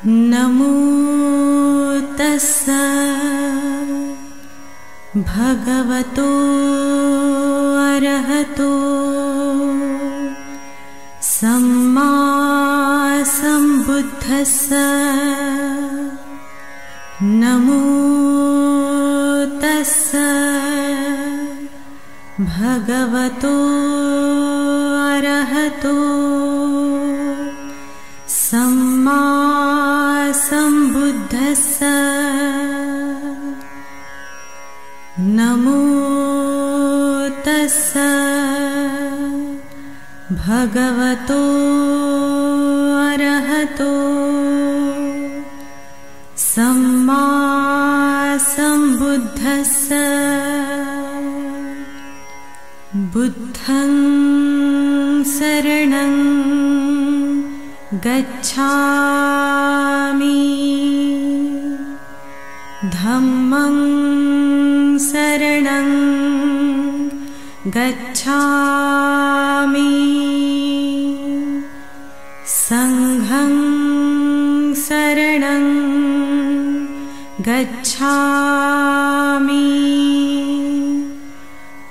नमो तस्स भगवतो अरहतो सम्मा सम्बुद्धस्स। नमो तस्स भगवतो अरहतो सम्मा सम्बुद्धस्स। नमो तस्स भगवतो अरहतो सम्मा सम्बुद्धस्स। बुद्धं शरणं गच्छामि, धम्मं शरणं गच्छामि, संघं शरणं गच्छामि,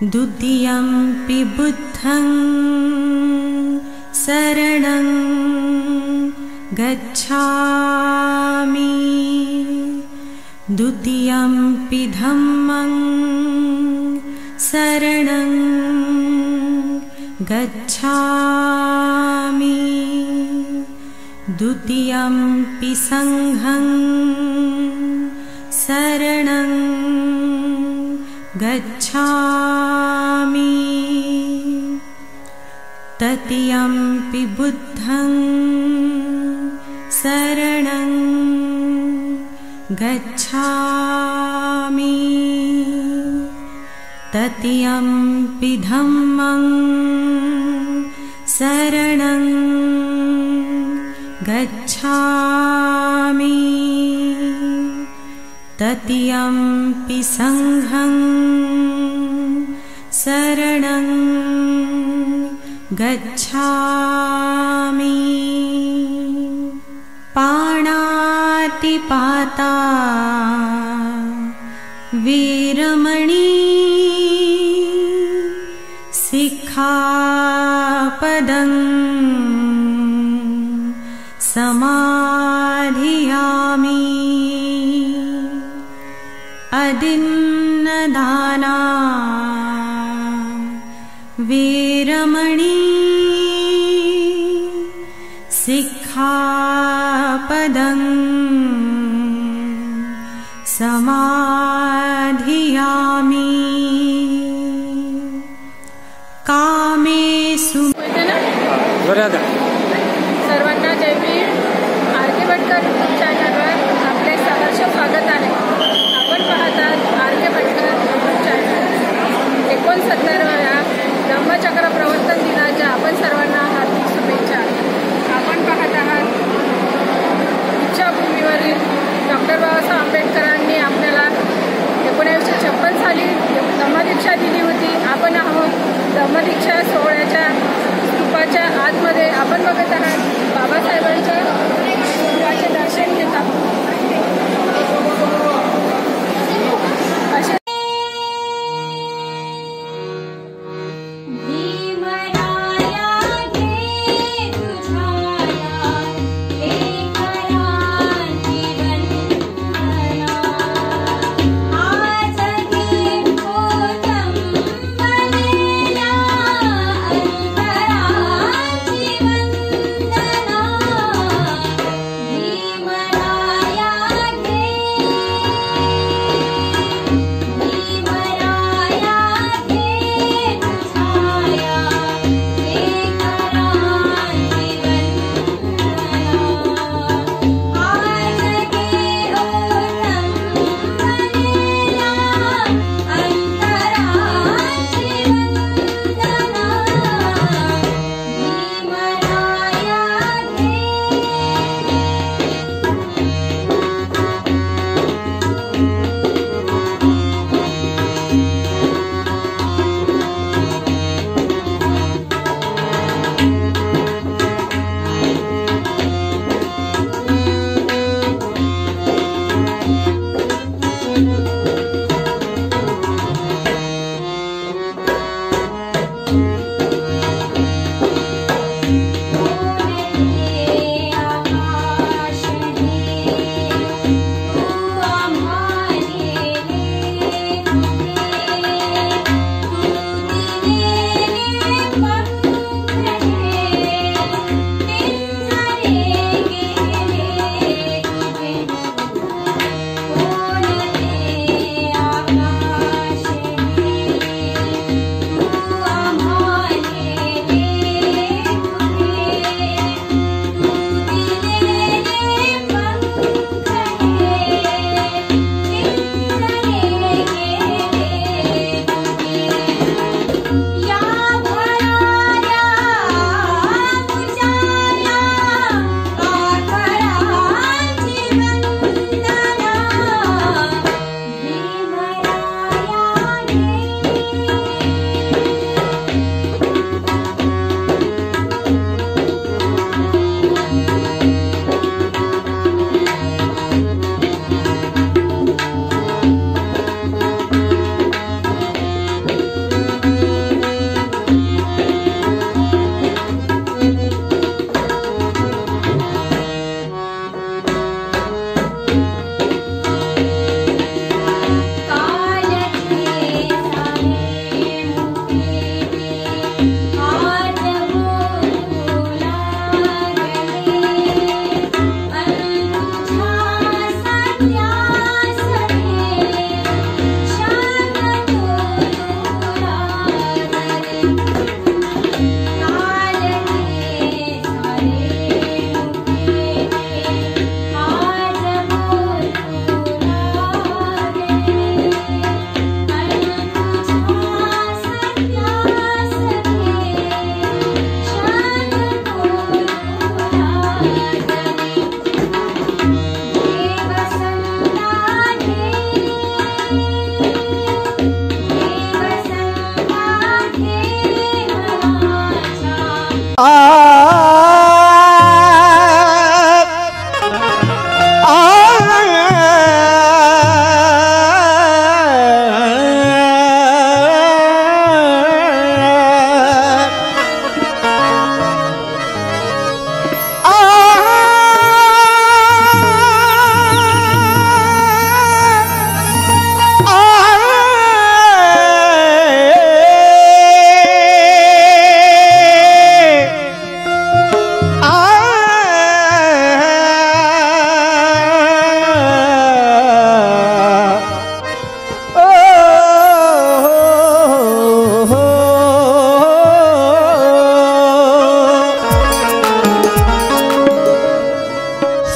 द्वितीयंपि बुद्धं शरणं गच्छामि, द्वितीयंपि धम्मं शरणं गच्छामि, द्वितीयंपि संघं शरणं गच्छामि, तृतीयंपि बुद्धं शरणं गच्छामि, तृतीयंपि धम्मं शरणं गच्छामि, तृतीयंपि संघं शरणं गच्छामि। पाणातिपाता वीरमणि सिक्खापदं समाधियामि, अदिन्नदाना वीरमणि सिक्खापदं समाधियामि। कामेषु सर्वांना जय भीम। आर.के. भटकर यूट्यूब चॅनलवर आपले सहर्ष स्वागत आहे। आपण पाहतात आर.के. Bhatkar YouTube channel. 69व्या धम्मचक्र प्रवर्तन दिनाच्या आपण सर्वांना हार्दिक शुभेच्छा। आपण पाहत आहात दीक्षाभूमीवरील डॉक्टर बाबासाहेब आंबेडकरांनी आपल्याला 1956 साली धम्मदीक्षा दिली होती। आपण आहोत धम्मदीक्षा सोहळ्याच्या स्तूपाच्या आतमध्ये। आपण बघत आहात बाबासाहेबांच्या स्तूपाचे दर्शन घेत आहोत। भीमराया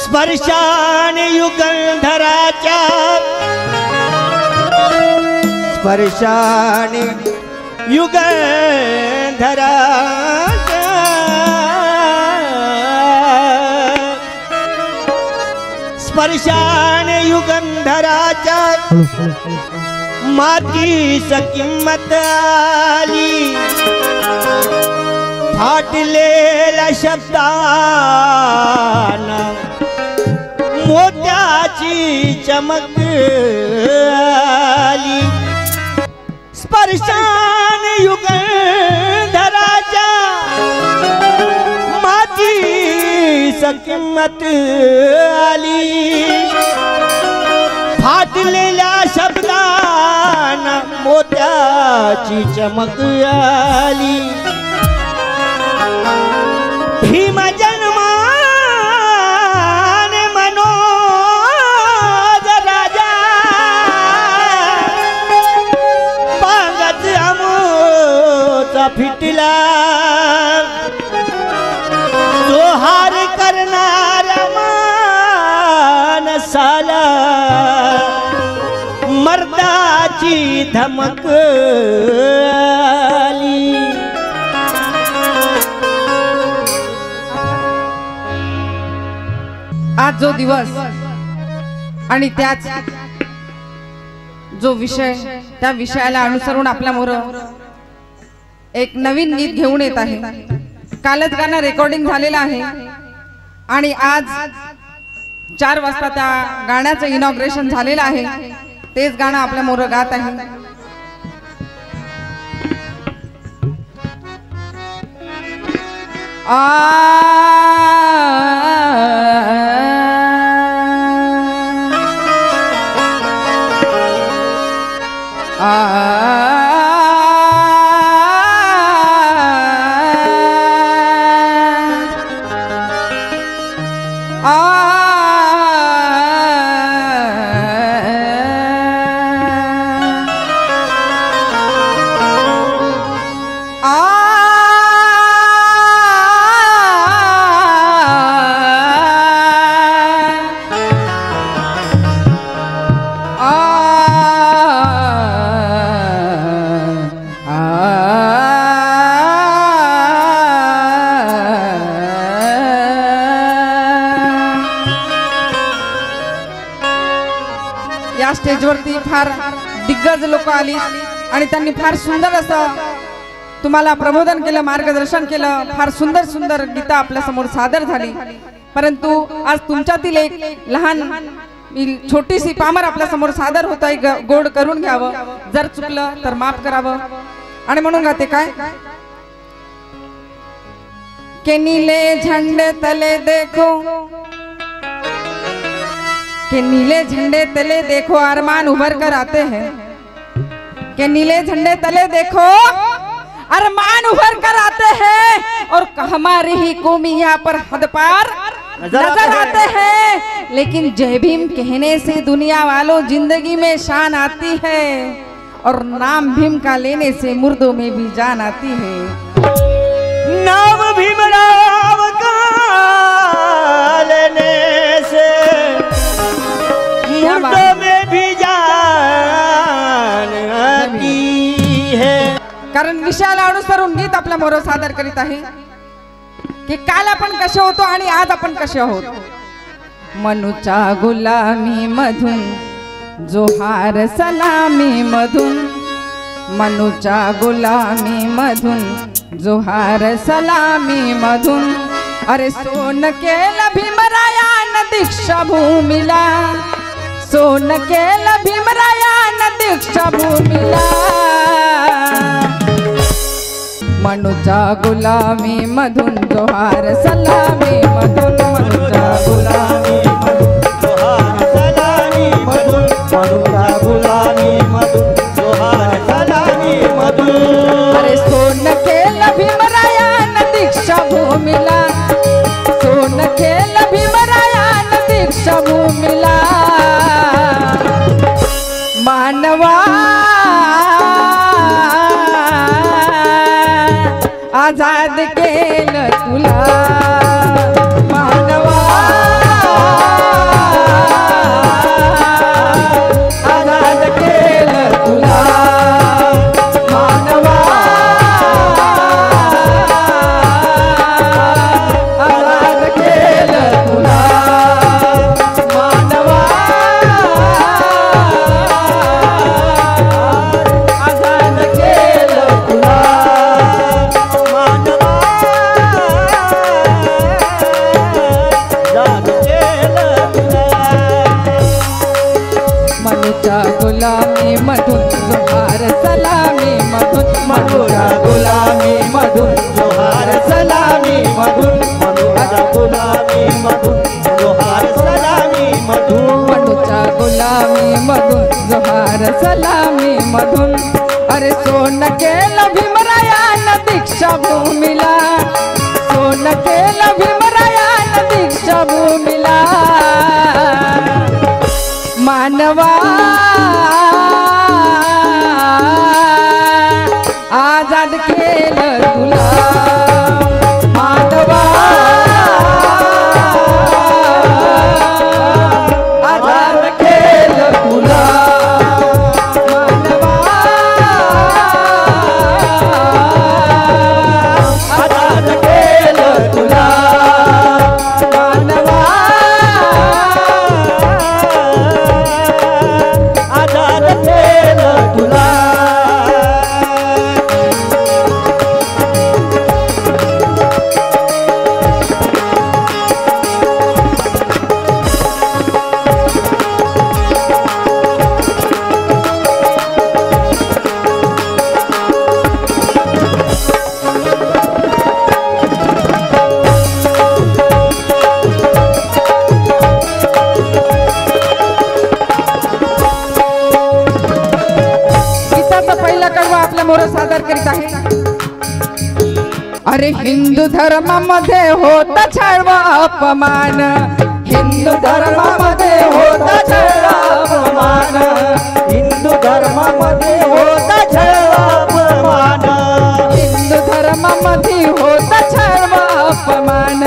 स्पर्शाने युगंधराच्या स्पर्शाने युगंधराच्या स्पर्शाने युगंधराच्या मातीस किंमत आली फाटलेल्या शब्दांना मोत्याची चमक आली स्पर्शाने युगंधराच्या मातीस किंमत आली फाटलेल्या शब्दांना मोत्याची चमक आली भीम जन्माने मनोज राजा पांगत अमोचा फिटला जोहार करणारा मानसाला मर्दाची धमक आली आज जो दिवस आणि त्याच जो विषय त्या विषयाला अनुसरून आपल्या मोर एक नवीन गीत घेऊन येत आहे कालच गाणं रेकॉर्डिंग झालेलं आहे आणि आज 4 वाजता त्या गाण्याचं इनॉग्रेशन झालेलं आहे तेच गाणं आपल्या मोर गात आहे स्टेजवरती फार दिग्गज लोक आली आणि त्यांनी फार सुंदर असं तुम्हाला प्रबोधन केलं मार्गदर्शन केलं फार सुंदर सुंदर गीता आपल्या समोर सादर झाली परंतु आज तुमच्यातील एक लहान छोटीशी पामर आपल्या समोर सादर होत आहे गोड करून घ्यावं जर चुकलं तर माफ करावं आणि म्हणून गाते काय के नीले झंडे तले देखो कि नीले झंडे तले देखो अरमान उभर कर आते हैं कि नीले झंडे तले देखो अरमान उभर कर आते हैं और हमारी ही कौमी यहाँ पर हद पार नजर आते हैं लेकिन जय भीम कहने से दुनिया वालों जिंदगी में शान आती है और नाम भीम का लेने से मुर्दों में भी जान आती है नाम भीमराव का लेने से मुर्दों में भी जान आती है कारण विषयाला अनुसरून गीत आपल्या मोर सादर करीत आहे की काल आपण कसे होतो आणि आज आपण कसे आहोत मनुच्या गुलामी मधून जोहार सलामी मधून मनुच्या गुलामी मधून जोहार सलामी मधून अरे सोन केलं भीमरायान दीक्षा भूमीला सोन केलं भीमरायान दीक्षा भूमीला मनुच्या गुलामी मधून जोहार सलामी मधून मनुच्या गुलामी जोहार सलामी मधून मनुच्या गुलामी मधून जोहार सलामी मधून अरे सोन केलं भीमरायान दीक्षा भूमीला सोन केलं भीमरायान दीक्षा भूमीला मानवा आजाद केलं तुला मानवा आजाद केलं तुला मानवा आजाद केलं तुला मानवा आजाद केलं तुला मनुच्या गुलामी मधून जोहार सलामी मधून मनुच्या गुलामी मधून जोहार सलामी मधून मनुच्या गुलामी मधून जोहार सलामी मधून मनुच्या गुलामी मधून जोहार सलामी मधून अरे सोन केलं भीमरायान दीक्षा भूमीला सोन केलं भीमरायान दीक्षा भूमीला मानवा आजाद केलं तुला मानवा आजाद केलं तुला मानवा आजाद केलं तुला मानवा आजाद केलं तुला गीताचा पहिला कडवा आपल्या मोर सादर करीत आहे अरे हिंदू धर्मामध्ये होता छळ व अपमान हिंदू धर्मामध्ये होता छळ व अपमान हिंदू धर्मामध्ये होता छळ अपमान हिंदू धर्मामध्ये होता छळ व अपमान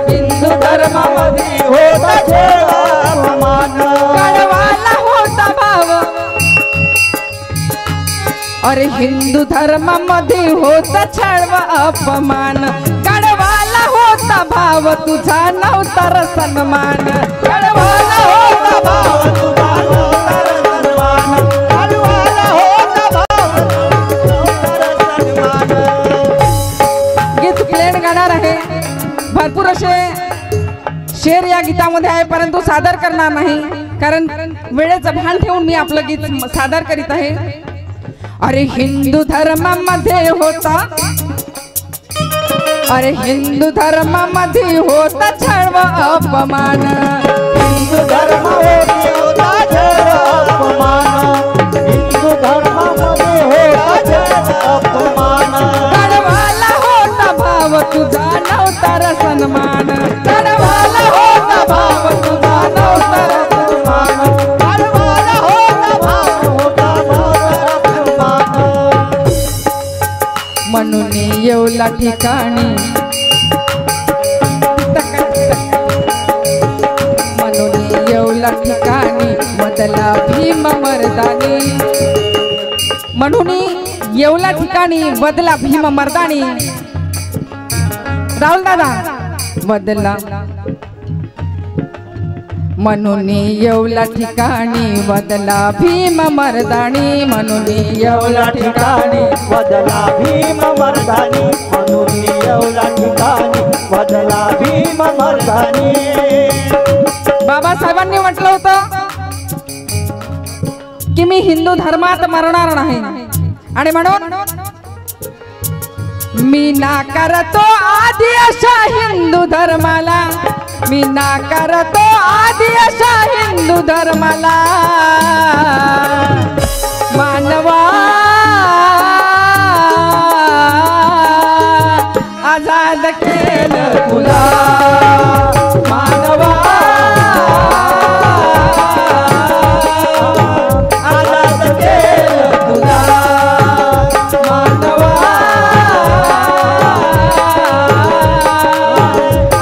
हिंदू धर्मामध्ये होता छळ अपमान कडवाला होता भाव अरे हिंदू धर्मामध्ये होता छळ व अपमान कडवाला होता भाव तुझा नव्हता र सन्मान कडवाला होता भाव तुझा नव्हता सन्मान कडवाला होता भाव नव्हता सन्मान गीत प्लेन गाणार आहे भरपूर असे शेर या गीतामध्ये आहे परंतु सादर करणार नाही कारण वेळेचं भान ठेवून मी आपलं गीत सादर करीत आहे अरे हिंदू धर्मामध्ये होता अरे हिंदू धर्मामध्ये होता छळ व अपमान हिंदू धर्मामध्ये होता छळ अपमान हिंदू धर्मामध्ये होता छळ अपमान कडवाला होता भाव तुझा नव्हता र सन्मान कडवाला होता भाव तुझा नव्हता र सन्मान कडवाला होता भाव होता सन्मान म्हणून येवला ठिकाणी म्हणून येवला ठिकाणी मदला भीम मर्दानी म्हणून येवला ठिकाणी बदला भीम मर्दानी राहुल दादा बदला म्हणून येवला ठिकाणी वदला भीम मर्दानी, म्हणून येवला ठिकाणी वदला भीम मर्दानी, म्हणून येवला ठिकाणी वदला भीम मर्दानी. बाबासाहेबांनी म्हटलं होतं की मी हिंदू धर्मात मरणार नाही, आणि म्हणून मी नाकारतो आधी अशा हिंदू धर्माला, मी नाकारतो आधी अशा हिंदू धर्माला. मानवा आजाद केलं तुला, मानवा आजाद केलं तुला, मानवा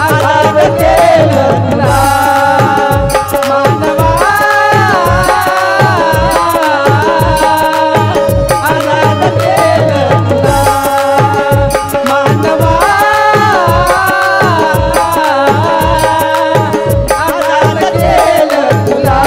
आजाद केलं तुला, मानवा आजाद केलं तुला, मानवा आजाद केलं तुला.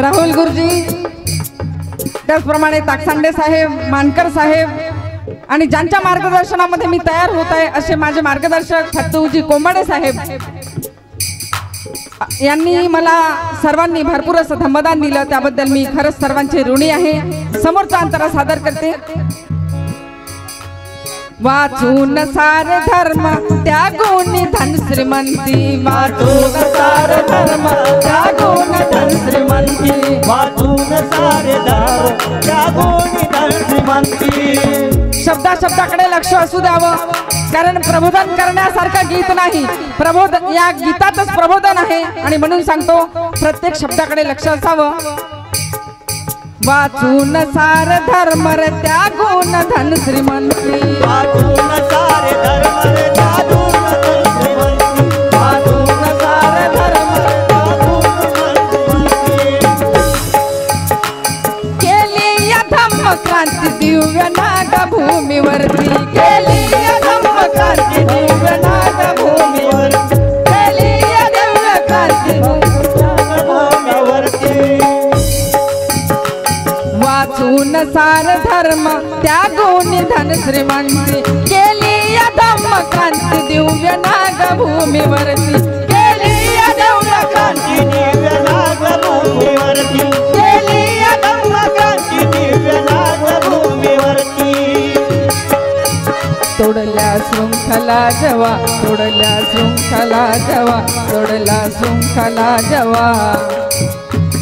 राहुल गुरुजी, त्याचप्रमाणे ताकसांडे साहेब, मानकर साहेब आणि ज्यांच्या मार्गदर्शनामध्ये मी तयार होत आहे असे माझे मार्गदर्शक फत्तूजी कोंबाडे साहेब यांनी मला सर्वांनी भरपूर असं धम्मदान दिलं, त्याबद्दल मी खरंच सर्वांचे ऋणी आहे. समोरचा अंतरा सादर करते. वाचून सार धर्म त्यागून धन श्रीमंती, वाचून सार धर्म त्यागून धन श्रीमंती, वाचून सारे धर्म त्यागून धन श्रीमंती. शब्दाकडे लक्ष असू द्यावं, कारण प्रबोधन करण्यासारखं गीत नाही, प्रबोधन या गीतातच प्रबोधन आहे, आणि म्हणून सांगतो प्रत्येक शब्दाकडे लक्ष असावं. वाचून सार धर्म त्यागून धन श्रीमंती, वाचून सारे धर्म त्यागून धन श्रीमंती, वाचून सार धर्म त्यागून धन श्रीमंती. केली या धम्म क्रांती दिव्य नागभूमीवरती, केली या धम्म क्रांती दिव्य नागभूमीवरती, केली या दिव्य क्रांती वाचून सार धर्म त्यागून धन श्रीमंती, केली या धम्म क्रांती दिव्य नागभूमीवरती, केली या दिव्य क्रांती दिव्य नागभूमीवरती, केली या धम्म क्रांती दिव्य नागभूमीवरती. तोडल्या शृंखला जवा, तोडल्या शृंखला जवा, तोडल्या शृंखला जवा,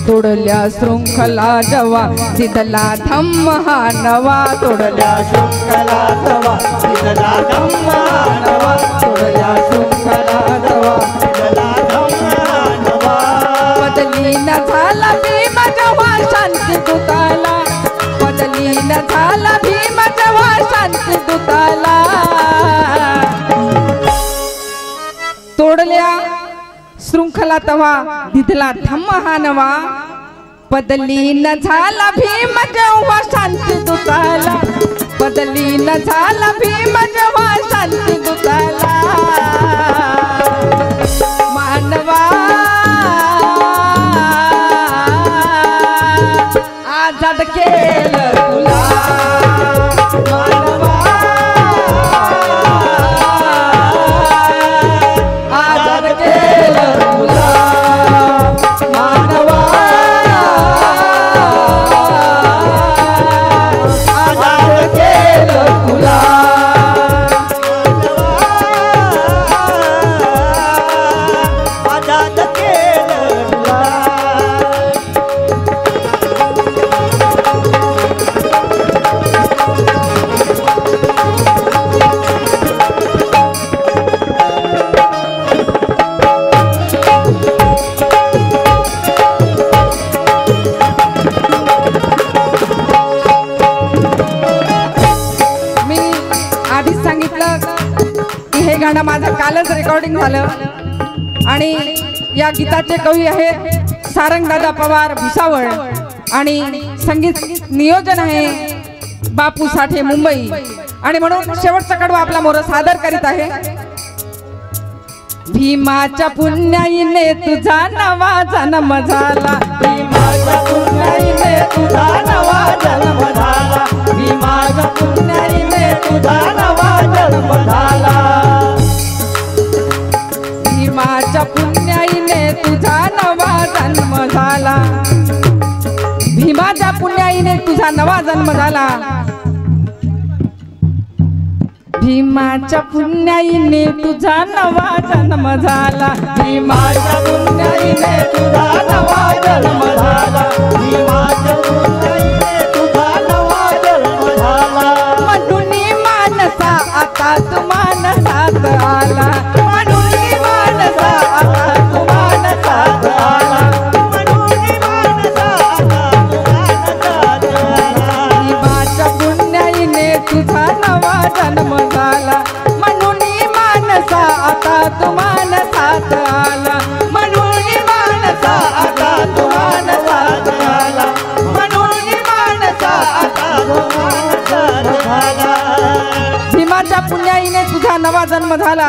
तोडल्या शृंखला जवा, सिद्धला धम्म हा नवा, तोडल्या शृंखला जवा, सिद्धला धम्म हा नवा, तोडल्या शृंखला जवा, सिद्धला धम्म हा नवा. बदली न झाला भीम जेव्हा शांती दुताला, बदली न झाला भीम जेव्हा शांती दुताला. तोडल्या शृंखला तवा, दिधला धम्म हा नवा, बदली न झाला भीम जेव्हा शांती दुताला, बदली न झाला भीम जेव्हा शांती दुताला. मानवा आजाद केलं तुला, मानवा आजाद केलं तुला, मानवा आजाद केलं तुला, हे गाणं माझं कालच रेकॉर्डिंग झालं आणि या गीताचे कवी आहेत सारंगदादा पवार भुसावळ आणि संगीत नियोजन आहे बापू साठे मुंबई आणि म्हणून शेवटचा कडवा आपला मोर सादर करीत आहे। भीमाच्या पुण्याईने तुझा नवा जन्म झाला, भीमाच्या पुण्याईने तुझा नवा जन्म झाला, भीमाच्या पुण्याईने तुझा नवा जन्म झाला, भीमाच्या पुण्याईने तुझा नवा जन्म झाला, भीमाच्या पुण्याईने तुझा नवा जन्म झाला, भीमाच्या पुण्याईने तुझा नवा जन्म झाला, भीमाच्या पुण्याईने तुझा नवा जन्म झाला, भीमाच्या पुण्याईने तुझा नवा जन्म झाला, म्हणून मानसा आता तू मानसात आला, म्हणून मानसा आता तू मानसात आला, म्हणून मानसा आता तू मानसात आला, भीमाच्या पुण्याईने तुझा नवा जन्म झाला, म्हणून मानसा आता तू मानसात आला, म्हणून मानसा आता तू मानसात आला, म्हणून मानसा आता तू मानसात आला, भीमाच्या पुण्याईने तुझा नवा जन्म झाला,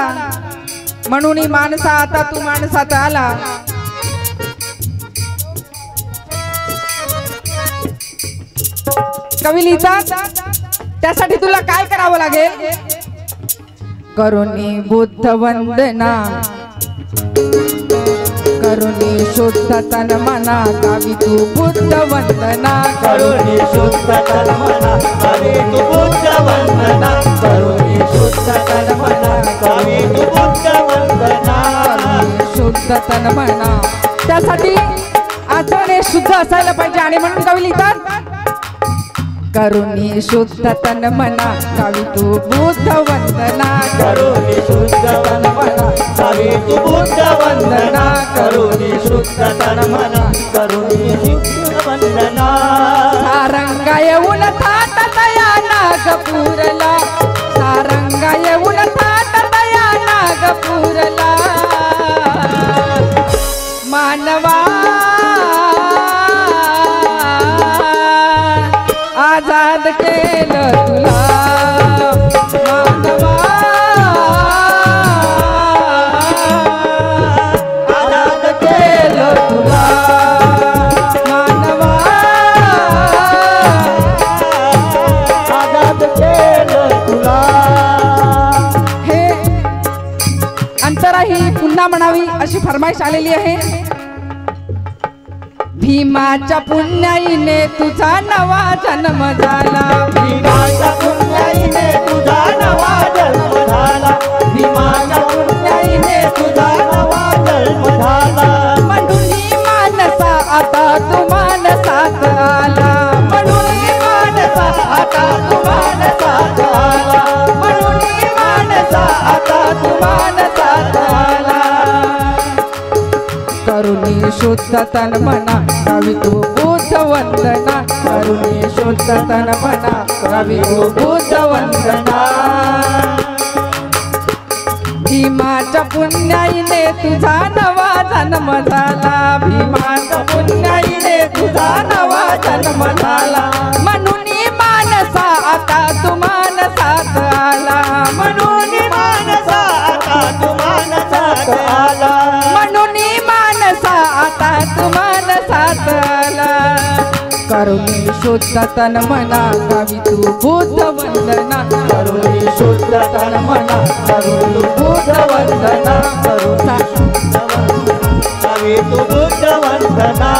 म्हणून मानसा आता तू मानसात आला। कवी लिहितात त्यासाठी तुला काय करावं लागेल, करुणी बुद्ध वंदना, करुणी शुद्ध तन मना गावी तू बुद्ध वंदना, करुणी शुद्ध तन मना गावी तू बुद्ध वंदना, करुणी शुद्ध तन मना गावी तू बुद्ध वंदना, करुणी शुद्ध तन मना। त्यासाठी आचरण हे शुद्ध असायला पाहिजे आणि म्हणून कवी लिहितात करुणी शुद्ध तन मना गावी तू बुद्ध वंदना, करुणी शुद्ध तन मना गावी तू बुद्ध वंदना, करुणी शुद्ध तन मना करुणी शुद्ध वंदना, सारंगा येऊन थाट तया नागपूरला, सारंगा येऊन थाट तया नागपूरला, मानवा आजाद केलं तुला, मानवा आजाद केलं तुला, मानवा आजाद केलं तुला। हे अंतरा ही पुन्हा म्हणावी अशी फरमाईश आलेली आहे। भीमाच्या पुण्याईने तुझा नवा जन्म झाला, भीमाच्या पुण्याईने तुझा नवा जन्म झाला, भीमाच्या पुण्याईने तुझा नवा जन्म झाला, म्हणून मानसा आता तू मानसात आला, म्हणून मानसा आता तू मानसात आला, म्हणून मानसा आता तू मानसात आला, करुणी शुद्ध तन मना गावी तू बुद्ध वंदना, करुणी शुद्ध तन मना गावी तू बुद्ध वंदना, भीमाच्या पुण्याईने तुझा नवा जन्म झाला, भीमाच्या पुण्याईने तुझा नवा जन्म झाला, म्हणून मानसा आता तू मानसात आला, म्हणून मानसा आता तू मानसात आला, म्हणून मानसा आता तू मानसात आला, करुणी शुद्ध तन मना गावी तू बुद्ध वंदना, करुणी शुद्ध तन मना करुणी बुद्ध वंदना, करुणी शुद्ध वंदना गावी तू बुद्ध वंदना,